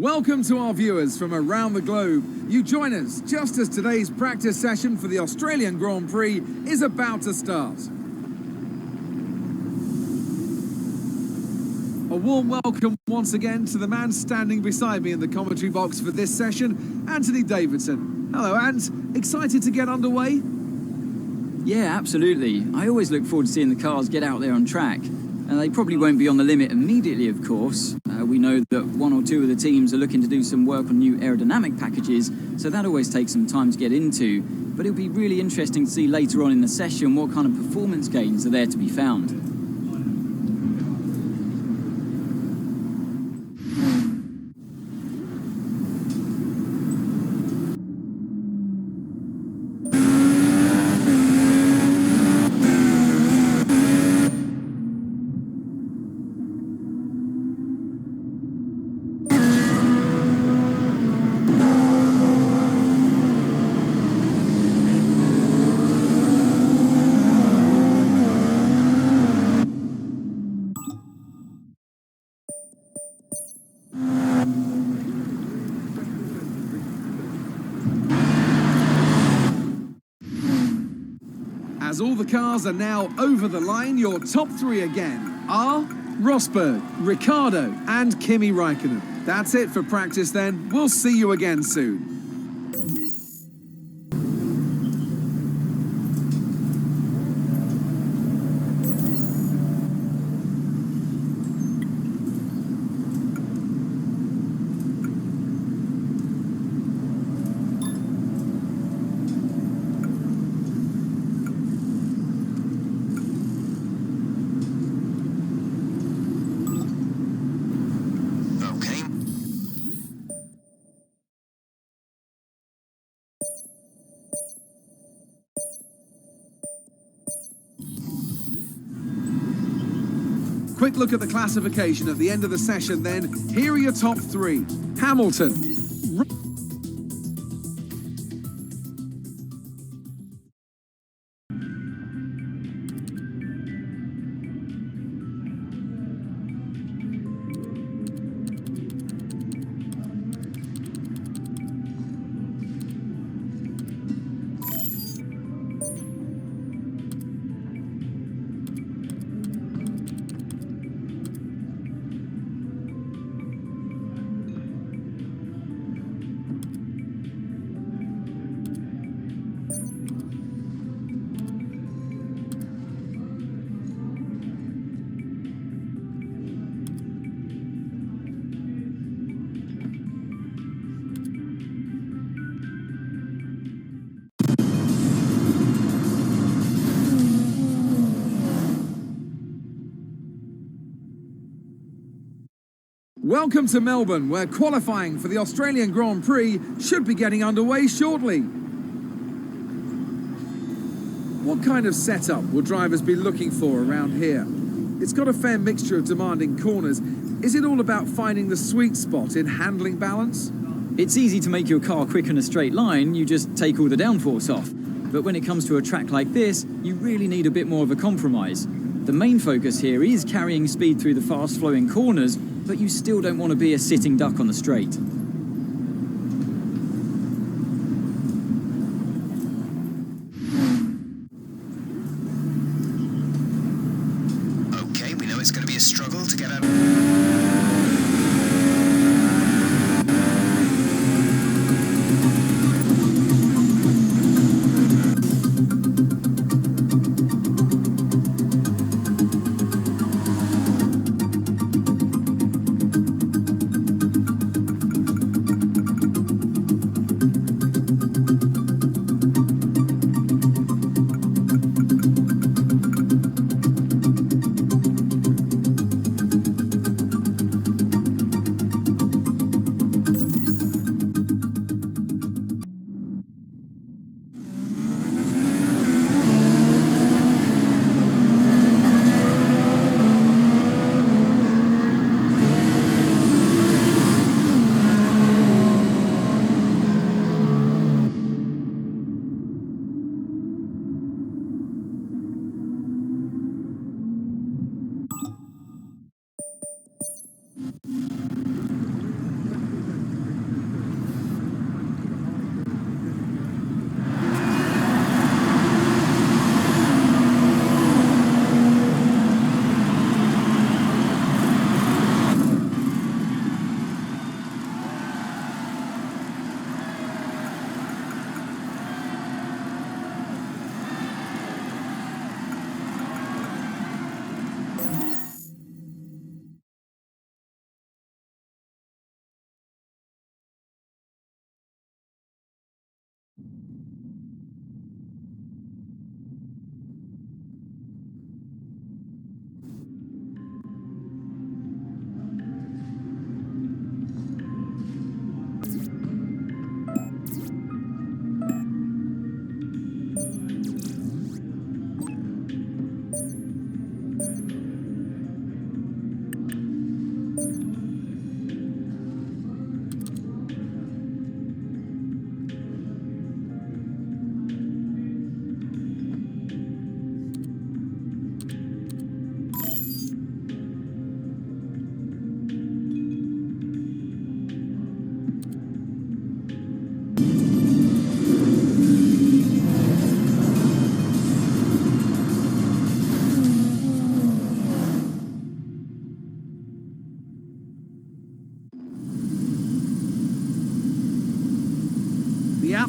Welcome to our viewers from around the globe. You join us just as today's practice session for the Australian Grand Prix is about to start. A warm welcome once again to the man standing beside me in the commentary box for this session, Anthony Davidson. Hello, Ant. Excited to get underway? Yeah, absolutely. I always look forward to seeing the cars get out there on track. They probably won't be on the limit immediately, of course. We know that one or two of the teams are looking to do some work on new aerodynamic packages, so that always takes some time to get into. But it'll be really interesting to see later on in the session what kind of performance gains are there to be found. As all the cars are now over the line, your top three again are Rosberg, Ricciardo and Kimi Räikkönen. That's it for practice then. We'll see you again soon. Quick look at the classification at the end of the session then. Here are your top three. Hamilton. Welcome to Melbourne, where qualifying for the Australian Grand Prix should be getting underway shortly. What kind of setup will drivers be looking for around here? It's got a fair mixture of demanding corners. Is it all about finding the sweet spot in handling balance? It's easy to make your car quick in a straight line, you just take all the downforce off. But when it comes to a track like this, you really need a bit more of a compromise. The main focus here is carrying speed through the fast-flowing corners, but you still don't want to be a sitting duck on the straight. Okay, we know it's going to be a struggle to get out.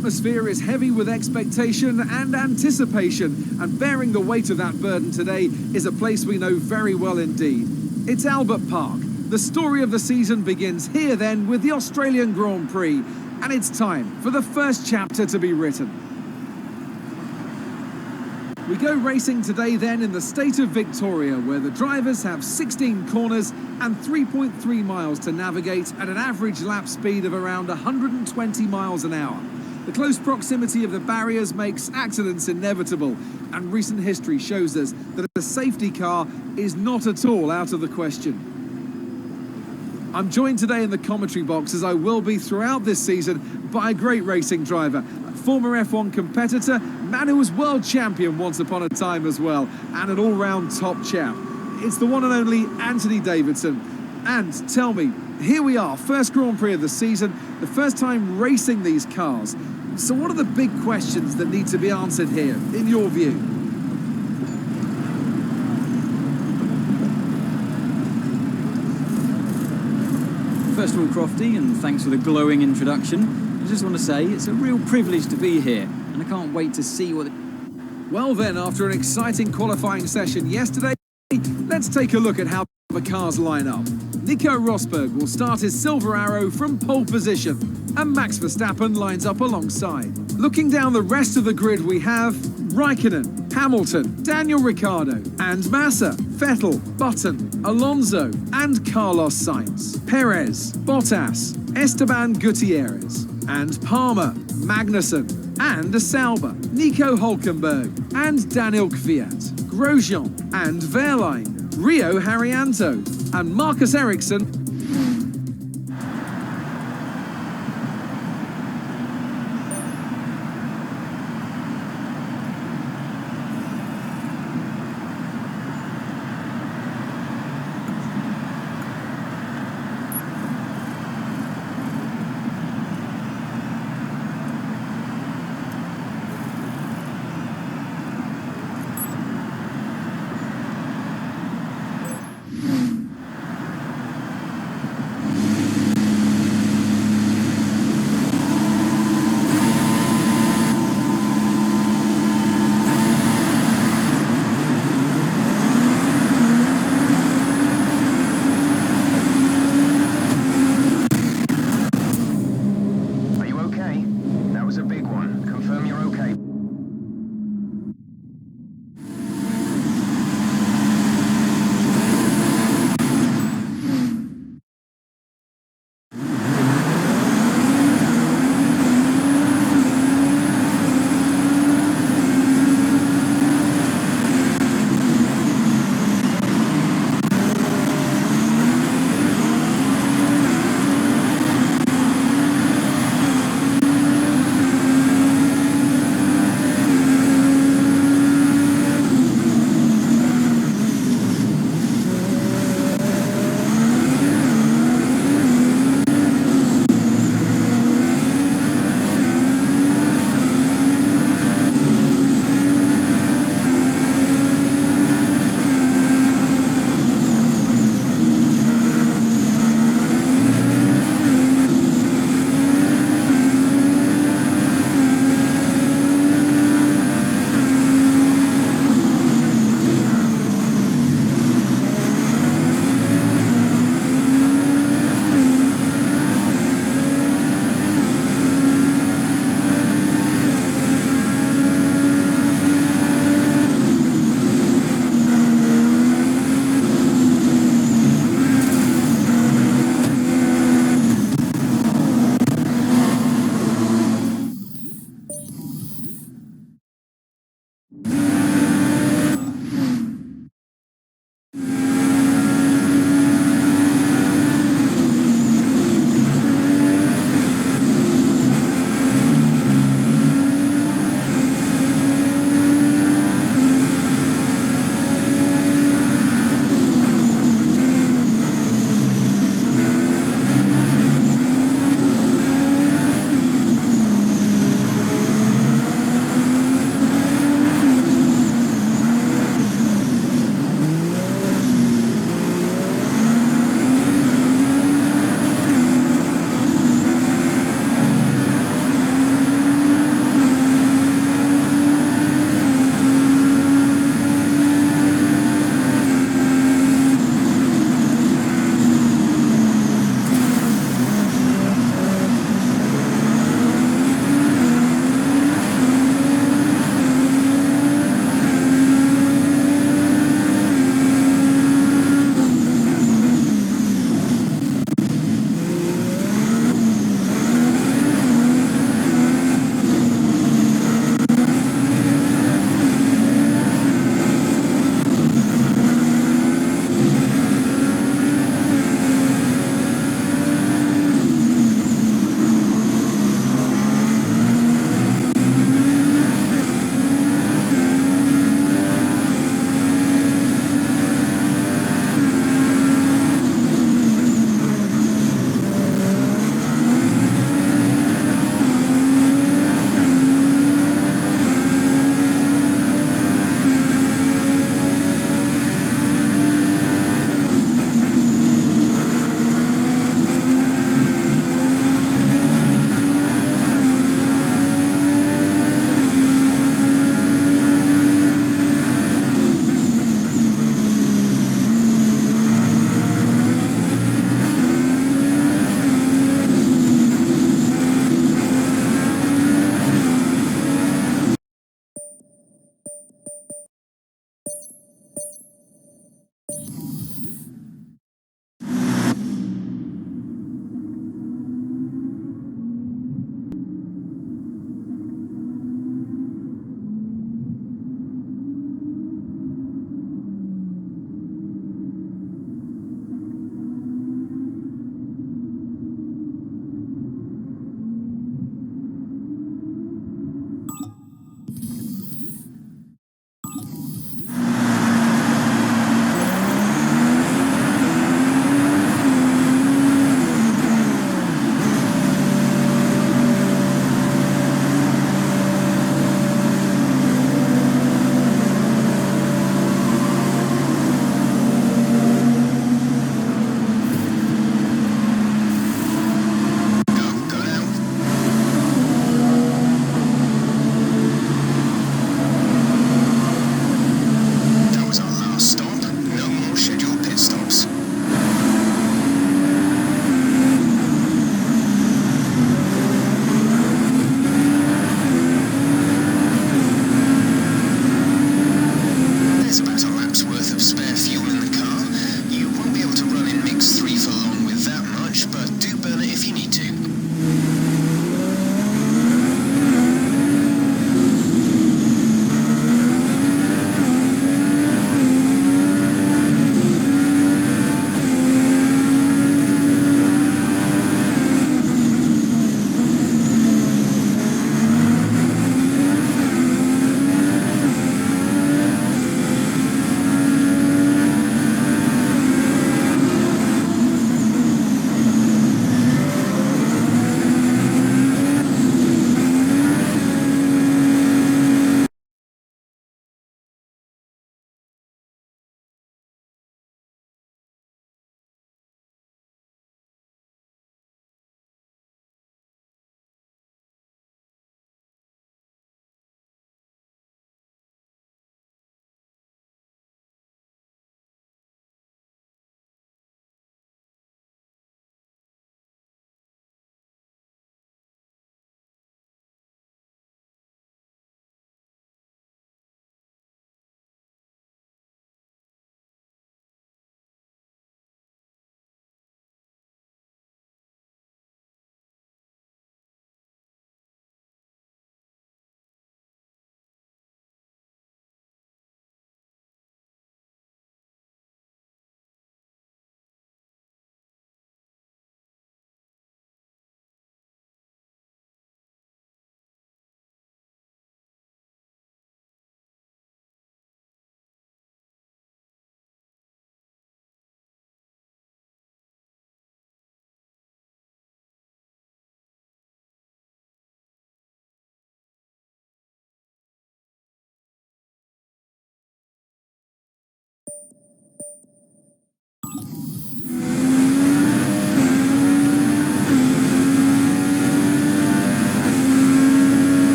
atmosphere is heavy with expectation and anticipation, and bearing the weight of that burden today is a place we know very well indeed. It's Albert Park. The story of the season begins here then with the Australian Grand Prix, and it's time for the first chapter to be written. We go racing today then in the state of Victoria, where the drivers have 16 corners and 3.3 miles to navigate at an average lap speed of around 120 miles an hour. The close proximity of the barriers makes accidents inevitable, and recent history shows us that a safety car is not at all out of the question. I'm joined today in the commentary box, as I will be throughout this season, by a great racing driver, a former F1 competitor, man who was world champion once upon a time as well, and an all-round top chap. It's the one and only Anthony Davidson. And tell me, here we are, first Grand Prix of the season, the first time racing these cars. So what are the big questions that need to be answered here, in your view? First of all, Crofty, and thanks for the glowing introduction. I just want to say it's a real privilege to be here, and I can't wait to see what... Well then, after an exciting qualifying session yesterday, let's take a look at how the cars line up. Nico Rosberg will start his Silver Arrow from pole position, and Max Verstappen lines up alongside. Looking down the rest of the grid, we have Raikkonen, Hamilton, Daniel Ricciardo, and Massa, Vettel, Button, Alonso, and Carlos Sainz, Perez, Bottas, Esteban Gutierrez, and Palmer, Magnussen, and Sauber, Nico Hülkenberg, and Daniel Kvyat, Grosjean, and Wehrlein, Rio Haryanto, and Marcus Ericsson.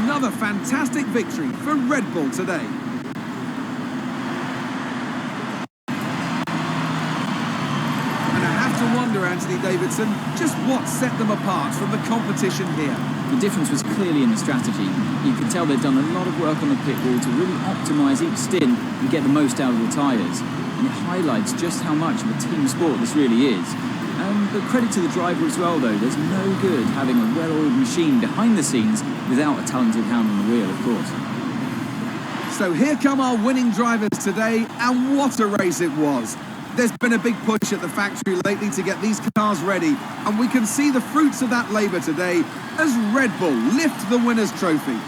Another fantastic victory for Red Bull today. And I have to wonder, Anthony Davidson, just what set them apart from the competition here. The difference was clearly in the strategy. You could tell they'd done a lot of work on the pit wall to really optimise each stint and get the most out of the tyres. And it highlights just how much of a team sport this really is. But credit to the driver as well, though. There's no good having a well-oiled machine behind the scenes without a talented hand on the wheel, of course. So here come our winning drivers today, and what a race it was. There's been a big push at the factory lately to get these cars ready, and we can see the fruits of that labour today as Red Bull lift the winner's trophy.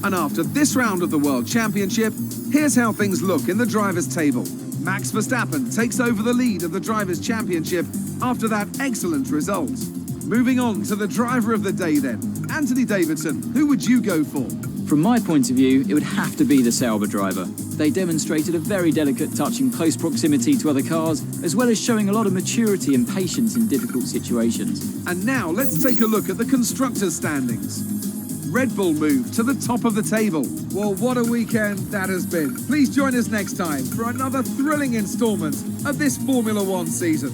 And after this round of the World Championship, here's how things look in the drivers' table. Max Verstappen takes over the lead of the Drivers' Championship after that excellent result. Moving on to the driver of the day then. Anthony Davidson, who would you go for? From my point of view, it would have to be the Sauber driver. They demonstrated a very delicate touch in close proximity to other cars, as well as showing a lot of maturity and patience in difficult situations. And now let's take a look at the constructors' standings. Red Bull move to the top of the table. Well, what a weekend that has been. Please join us next time for another thrilling instalment of this Formula One season.